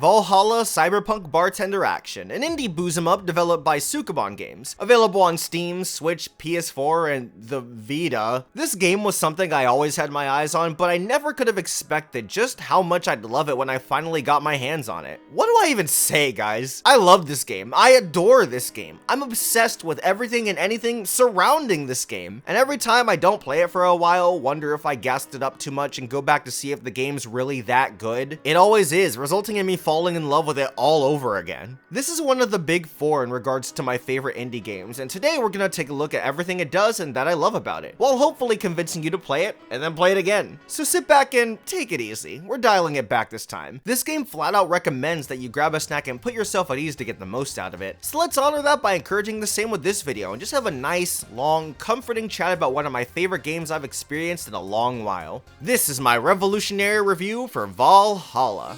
Valhalla Cyberpunk Bartender Action, an indie booze 'em up developed by Sukaban Games, available on Steam, Switch, PS4, and the Vita. This game was something I always had my eyes on, but I never could have expected just how much I'd love it when I finally got my hands on it. What do I even say, guys? I love this game. I adore this game. I'm obsessed with everything and anything surrounding this game, and every time I don't play it for a while, wonder if I gassed it up too much and go back to see if the game's really that good. It always is, resulting in me falling in love with it all over again. This is one of the big four in regards to my favorite indie games, and today we're gonna take a look at everything it does and that I love about it, while hopefully convincing you to play it and then play it again. So sit back and take it easy. We're dialing it back this time. This game flat out recommends that you grab a snack and put yourself at ease to get the most out of it. So let's honor that by encouraging the same with this video and just have a nice, long, comforting chat about one of my favorite games I've experienced in a long while. This is my revolutionary review for Valhalla.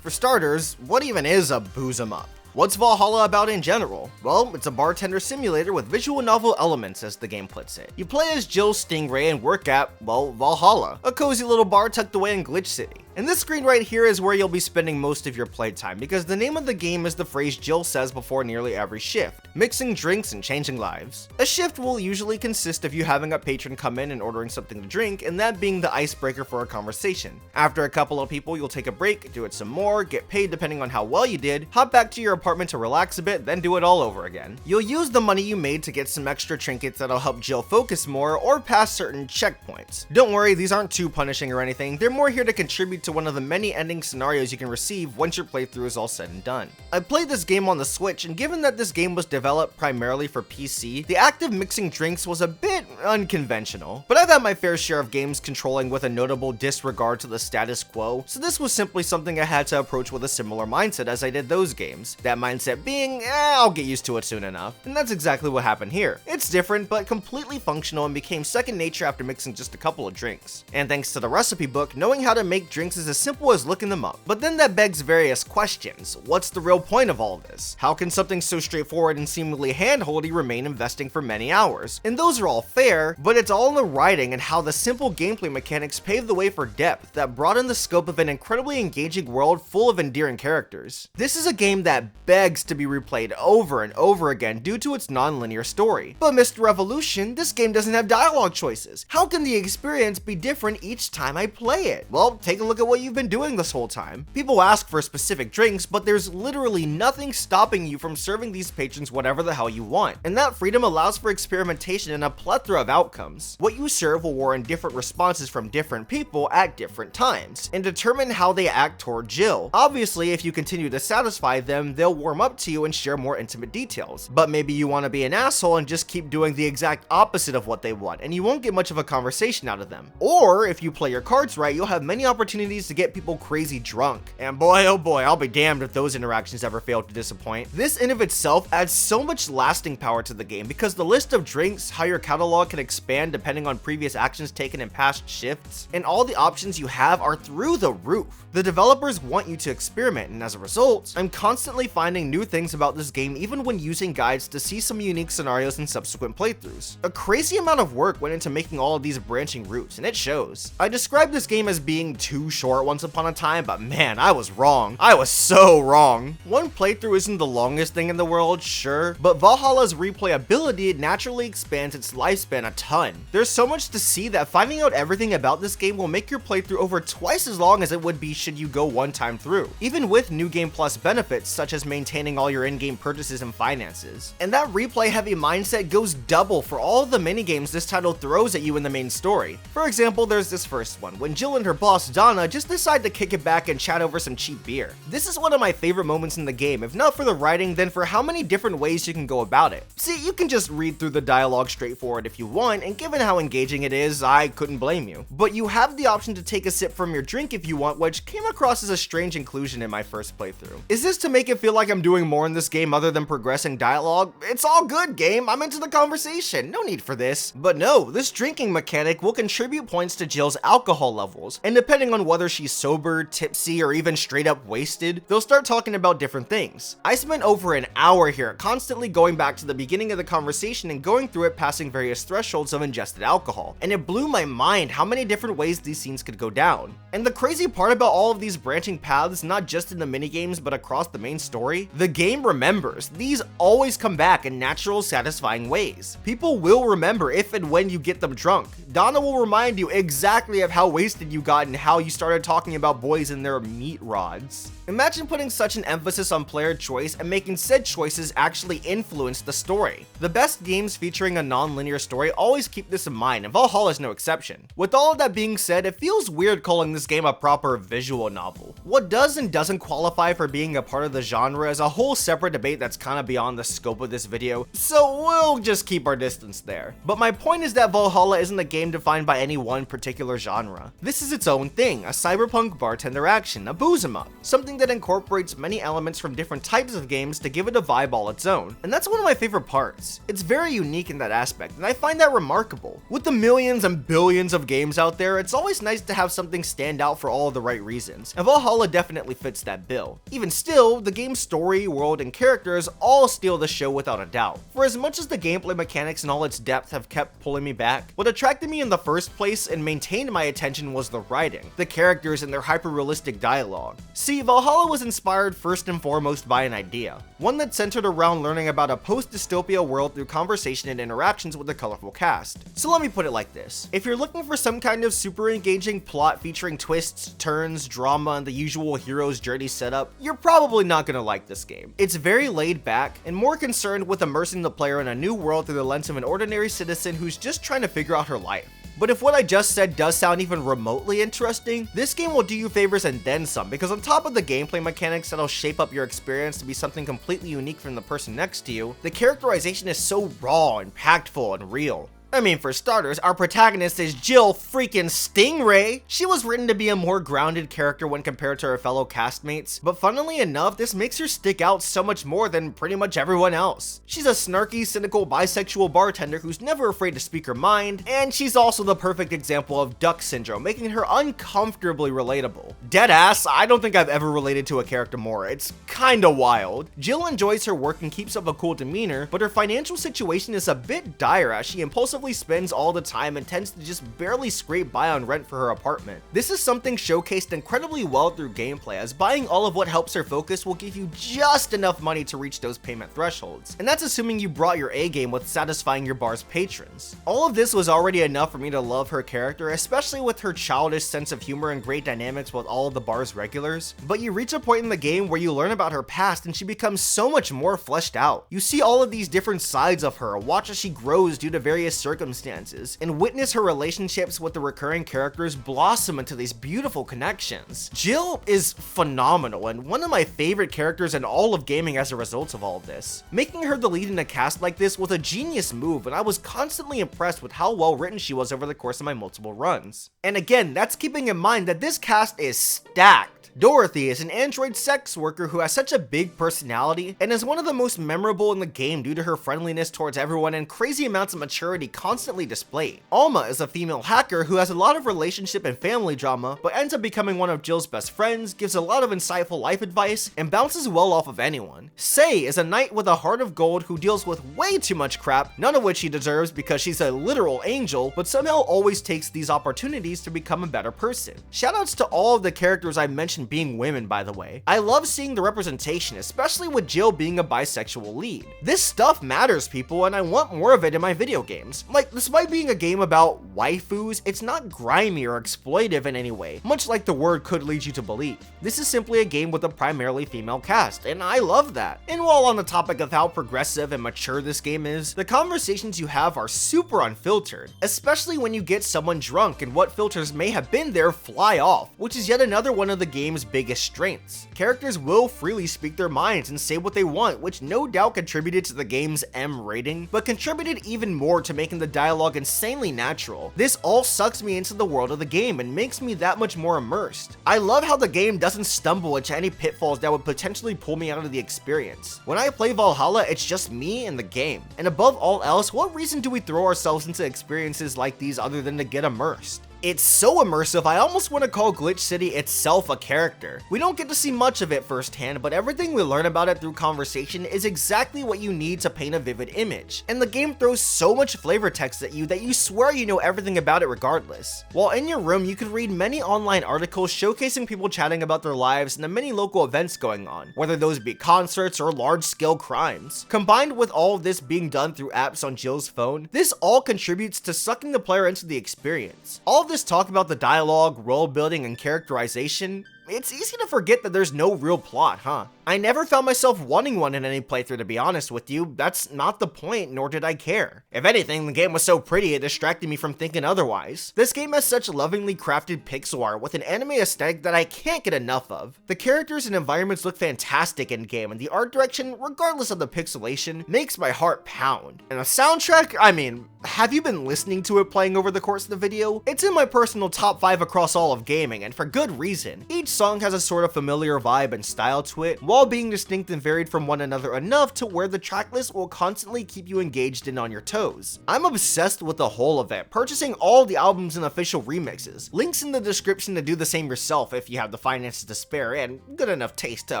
For starters, what even is a booze 'em up? What's Valhalla about in general? Well, it's a bartender simulator with visual novel elements, as the game puts it. You play as Jill Stingray and work at, well, Valhalla, a cozy little bar tucked away in Glitch City. And this screen right here is where you'll be spending most of your playtime, because the name of the game is the phrase Jill says before nearly every shift: mixing drinks and changing lives. A shift will usually consist of you having a patron come in and ordering something to drink, and that being the icebreaker for a conversation. After a couple of people, you'll take a break, do it some more, get paid depending on how well you did, hop back to your apartment to relax a bit, then do it all over again. You'll use the money you made to get some extra trinkets that'll help Jill focus more or pass certain checkpoints. Don't worry, these aren't too punishing or anything, they're more here to contribute to one of the many ending scenarios you can receive once your playthrough is all said and done. I played this game on the Switch, and given that this game was developed primarily for PC, the act of mixing drinks was a bit unconventional. But I've had my fair share of games controlling with a notable disregard to the status quo, so this was simply something I had to approach with a similar mindset as I did those games. That mindset being, I'll get used to it soon enough. And that's exactly what happened here. It's different, but completely functional and became second nature after mixing just a couple of drinks. And thanks to the recipe book, knowing how to make drinks is as simple as looking them up. But then that begs various questions. What's the real point of all this? How can something so straightforward and seemingly handholdy remain investing for many hours? And those are all fair, but it's all in the writing and how the simple gameplay mechanics pave the way for depth that broaden the scope of an incredibly engaging world full of endearing characters. This is a game that begs to be replayed over and over again due to its non-linear story. But Mr. Revolution, this game doesn't have dialogue choices. How can the experience be different each time I play it? Well, take a look at what you've been doing this whole time. People ask for specific drinks, but there's literally nothing stopping you from serving these patrons whatever the hell you want. And that freedom allows for experimentation and a plethora of outcomes. What you serve will warrant different responses from different people at different times, and determine how they act toward Jill. Obviously, if you continue to satisfy them, they'll warm up to you and share more intimate details. But maybe you want to be an asshole and just keep doing the exact opposite of what they want, and you won't get much of a conversation out of them. Or, if you play your cards right, you'll have many opportunities to get people crazy drunk. And boy, oh boy, I'll be damned if those interactions ever fail to disappoint. This in of itself adds so much lasting power to the game, because the list of drinks, how your catalog can expand depending on previous actions taken in past shifts, and all the options you have are through the roof. The developers want you to experiment, and as a result, I'm constantly finding new things about this game even when using guides to see some unique scenarios in subsequent playthroughs. A crazy amount of work went into making all of these branching routes, and it shows. I described this game as being too short once upon a time, but man, I was wrong. I was so wrong. One playthrough isn't the longest thing in the world, sure, but Valhalla's replayability naturally expands its lifespan a ton. There's so much to see that finding out everything about this game will make your playthrough over twice as long as it would be should you go one time through, even with New Game Plus benefits such as maintaining all your in-game purchases and finances. And that replay heavy mindset goes double for all of the minigames this title throws at you in the main story. For example, there's this first one, when Jill and her boss Donna just decide to kick it back and chat over some cheap beer. This is one of my favorite moments in the game, if not for the writing, then for how many different ways you can go about it. See, you can just read through the dialogue straightforward if you want, and given how engaging it is, I couldn't blame you. But you have the option to take a sip from your drink if you want, which came across as a strange inclusion in my first playthrough. Is this to make it feel like I'm doing more in this game other than progressing dialogue? It's all good, game. I'm into the conversation. No need for this. But no, this drinking mechanic will contribute points to Jill's alcohol levels, and depending on what whether she's sober, tipsy, or even straight up wasted, they'll start talking about different things. I spent over an hour here constantly going back to the beginning of the conversation and going through it, passing various thresholds of ingested alcohol, and it blew my mind how many different ways these scenes could go down. And the crazy part about all of these branching paths, not just in the minigames but across the main story, the game remembers. These always come back in natural, satisfying ways. People will remember if and when you get them drunk. Donna will remind you exactly of how wasted you got and how you started talking about boys and their meat rods. Imagine putting such an emphasis on player choice and making said choices actually influence the story. The best games featuring a non-linear story always keep this in mind, and Valhalla is no exception. With all of that being said, it feels weird calling this game a proper visual novel. What does and doesn't qualify for being a part of the genre is a whole separate debate that's kinda beyond the scope of this video, so we'll just keep our distance there. But my point is that Valhalla isn't a game defined by any one particular genre. This is its own thing, a cyberpunk bartender action, a booze 'em up, something that incorporates many elements from different types of games to give it a vibe all its own. And that's one of my favorite parts. It's very unique in that aspect, and I find that remarkable. With the millions and billions of games out there, it's always nice to have something stand out for all of the right reasons, and Valhalla definitely fits that bill. Even still, the game's story, world, and characters all steal the show without a doubt. For as much as the gameplay mechanics and all its depth have kept pulling me back, what attracted me in the first place and maintained my attention was the writing, the characters, and their hyper-realistic dialogue. See, Valhalla was inspired first and foremost by an idea, one that centered around learning about a post-dystopia world through conversation and interactions with a colorful cast. So let me put it like this. If you're looking for some kind of super engaging plot featuring twists, turns, drama, and the usual hero's journey setup, you're probably not gonna like this game. It's very laid back and more concerned with immersing the player in a new world through the lens of an ordinary citizen who's just trying to figure out her life. But if what I just said does sound even remotely interesting, this game will do you favors and then some, because on top of the gameplay mechanics that'll shape up your experience to be something completely unique from the person next to you, the characterization is so raw, impactful, and real. I mean, for starters, our protagonist is Jill freaking Stingray. She was written to be a more grounded character when compared to her fellow castmates, but funnily enough, this makes her stick out so much more than pretty much everyone else. She's a snarky, cynical, bisexual bartender who's never afraid to speak her mind, and she's also the perfect example of duck syndrome, making her uncomfortably relatable. Deadass, I don't think I've ever related to a character more. It's kinda wild. Jill enjoys her work and keeps up a cool demeanor, but her financial situation is a bit dire as she impulsively spends all the time and tends to just barely scrape by on rent for her apartment. This is something showcased incredibly well through gameplay, as buying all of what helps her focus will give you just enough money to reach those payment thresholds, and that's assuming you brought your A game with satisfying your bar's patrons. All of this was already enough for me to love her character, especially with her childish sense of humor and great dynamics with all of the bar's regulars, but you reach a point in the game where you learn about her past and she becomes so much more fleshed out. You see all of these different sides of her, watch as she grows due to various circumstances, and witness her relationships with the recurring characters blossom into these beautiful connections. Jill is phenomenal and one of my favorite characters in all of gaming as a result of all of this. Making her the lead in a cast like this was a genius move, and I was constantly impressed with how well written she was over the course of my multiple runs. And again, that's keeping in mind that this cast is stacked. Dorothy is an android sex worker who has such a big personality and is one of the most memorable in the game due to her friendliness towards everyone and crazy amounts of maturity constantly displayed. Alma is a female hacker who has a lot of relationship and family drama, but ends up becoming one of Jill's best friends, gives a lot of insightful life advice, and bounces well off of anyone. Sei is a knight with a heart of gold who deals with way too much crap, none of which she deserves because she's a literal angel, but somehow always takes these opportunities to become a better person. Shoutouts to all of the characters I mentioned being women, by the way. I love seeing the representation, especially with Jill being a bisexual lead. This stuff matters, people, and I want more of it in my video games. Like, despite being a game about waifus, it's not grimy or exploitive in any way, much like the word could lead you to believe. This is simply a game with a primarily female cast, and I love that. And while on the topic of how progressive and mature this game is, the conversations you have are super unfiltered, especially when you get someone drunk and what filters may have been there fly off, which is yet another one of the game's biggest strengths. Characters will freely speak their minds and say what they want, which no doubt contributed to the game's M rating, but contributed even more to making the dialogue insanely natural. This all sucks me into the world of the game and makes me that much more immersed. I love how the game doesn't stumble into any pitfalls that would potentially pull me out of the experience. When I play Valhalla, it's just me and the game. And above all else, what reason do we throw ourselves into experiences like these other than to get immersed? It's so immersive, I almost want to call Glitch City itself a character. We don't get to see much of it firsthand, but everything we learn about it through conversation is exactly what you need to paint a vivid image. And the game throws so much flavor text at you that you swear you know everything about it regardless. While in your room, you can read many online articles showcasing people chatting about their lives and the many local events going on, whether those be concerts or large-scale crimes. Combined with all of this being done through apps on Jill's phone, this all contributes to sucking the player into the experience. All of this talk about the dialogue, world building, and characterization, it's easy to forget that there's no real plot, huh? I never found myself wanting one in any playthrough, to be honest with you. That's not the point, nor did I care. If anything, the game was so pretty it distracted me from thinking otherwise. This game has such lovingly crafted pixel art with an anime aesthetic that I can't get enough of. The characters and environments look fantastic in game, and the art direction, regardless of the pixelation, makes my heart pound. And the soundtrack, I mean, have you been listening to it playing over the course of the video? It's in my personal top 5 across all of gaming, and for good reason. Each song has a sort of familiar vibe and style to it, while being distinct and varied from one another enough to where the tracklist will constantly keep you engaged and on your toes. I'm obsessed with the whole of it, purchasing all the albums and official remixes. Links in the description to do the same yourself if you have the finances to spare and good enough taste to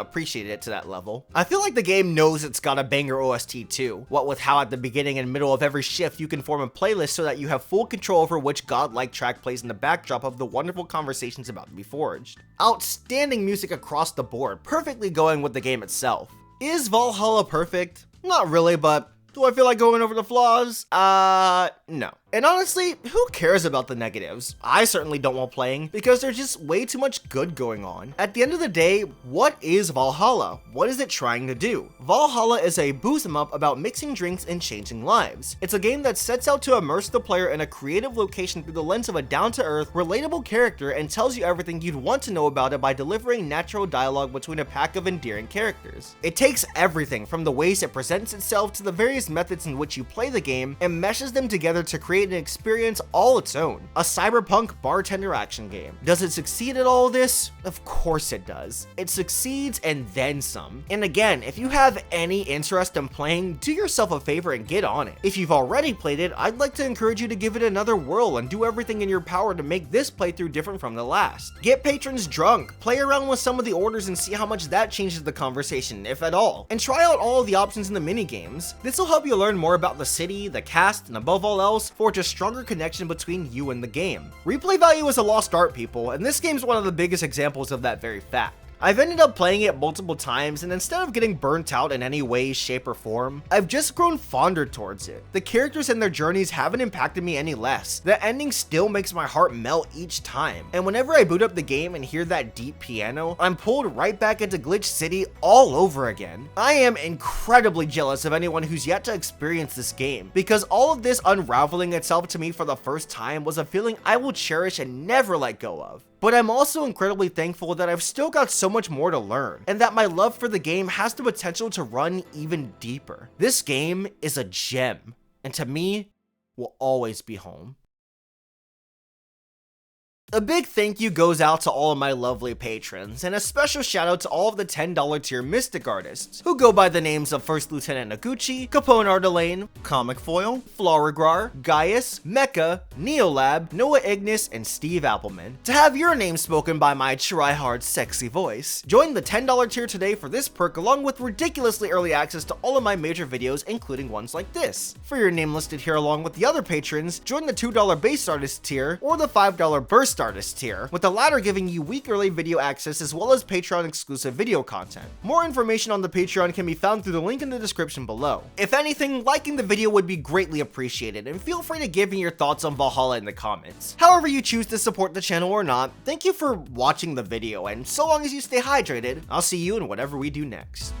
appreciate it to that level. I feel like the game knows it's got a banger OST too, what with how at the beginning and middle of every shift you can form a playlist so that you have full control over which godlike track plays in the backdrop of the wonderful conversations about to be forged. Outstanding music across the board, perfectly going with the game itself. Is Valhalla perfect? Not really, but do I feel like going over the flaws? No. And honestly, who cares about the negatives? I certainly don't while playing, because there's just way too much good going on. At the end of the day, what is Valhalla? What is it trying to do? Valhalla is a boost 'em up about mixing drinks and changing lives. It's a game that sets out to immerse the player in a creative location through the lens of a down-to-earth, relatable character and tells you everything you'd want to know about it by delivering natural dialogue between a pack of endearing characters. It takes everything from the ways it presents itself to the various methods in which you play the game and meshes them together to create an experience all its own. A cyberpunk bartender action game. Does it succeed at all this? Of course it does. It succeeds and then some. And again, if you have any interest in playing, do yourself a favor and get on it. If you've already played it, I'd like to encourage you to give it another whirl and do everything in your power to make this playthrough different from the last. Get patrons drunk, play around with some of the orders and see how much that changes the conversation, if at all. And try out all of the options in the minigames. This will help you learn more about the city, the cast, and above all else, forge a stronger connection between you and the game. Replay value is a lost art, people, and this game's one of the biggest examples of that very fact. I've ended up playing it multiple times, and instead of getting burnt out in any way, shape, or form, I've just grown fonder towards it. The characters and their journeys haven't impacted me any less. The ending still makes my heart melt each time, and whenever I boot up the game and hear that deep piano, I'm pulled right back into Glitch City all over again. I am incredibly jealous of anyone who's yet to experience this game, because all of this unraveling itself to me for the first time was a feeling I will cherish and never let go of. But I'm also incredibly thankful that I've still got so much more to learn, and that my love for the game has the potential to run even deeper. This game is a gem, and to me, will always be home. A big thank you goes out to all of my lovely patrons, and a special shout out to all of the $10 tier Mystic artists, who go by the names of First Lieutenant Noguchi, Capone Ardelaine, Comic Foil, Floragrar, Gaius, Mecha, Neolab, Noah Ignis, and Steve Appleman. To have your name spoken by my try-hard sexy voice, join the $10 tier today for this perk along with ridiculously early access to all of my major videos, including ones like this. For your name listed here along with the other patrons, join the $2 base artist tier or the $5 burst artist tier, with the latter giving you week early video access as well as Patreon exclusive video content. More information on the Patreon can be found through the link in the description below. If anything, liking the video would be greatly appreciated, and feel free to give me your thoughts on Valhalla in the comments. However you choose to support the channel or not, thank you for watching the video, and so long as you stay hydrated, I'll see you in whatever we do next.